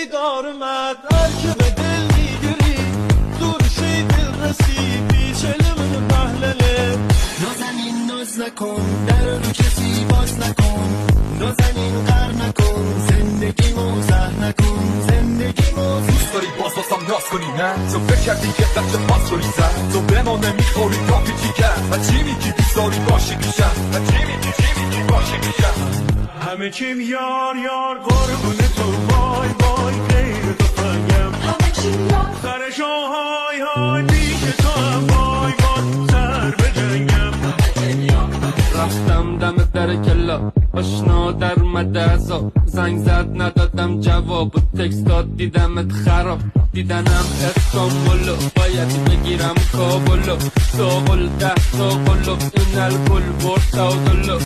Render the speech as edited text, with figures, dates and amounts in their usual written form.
بیدار مد هر که به دل میگیری دورشی دل رسی پیش علم محلله نازنین ناز نکن در رو کسی باز نکن نازنین قر نکن زندگی موزه نکن زندگی موزه دوست داری باز بازم ناز کنی نه تو فکر کردی که بچه پاس کنی زد تو به ما نمیخوری تا پیچی کرد و چی میگی دوست داری باشه میشم و چی میگی باشه میشم همه چیم یار یار قربون تو وای وای غیر تو فنگم همه چی یاد سرشو های های پیش تو هم وای وای سر به جنگم رفتم دم در کلا آشنا در مدرسا زنگ زد ندادم جواب و تکست داد دیدمت خراب دیدنم استانبولو باید بگیرم کابلو ساقل 10 ساقلو این الکل برد تا دلو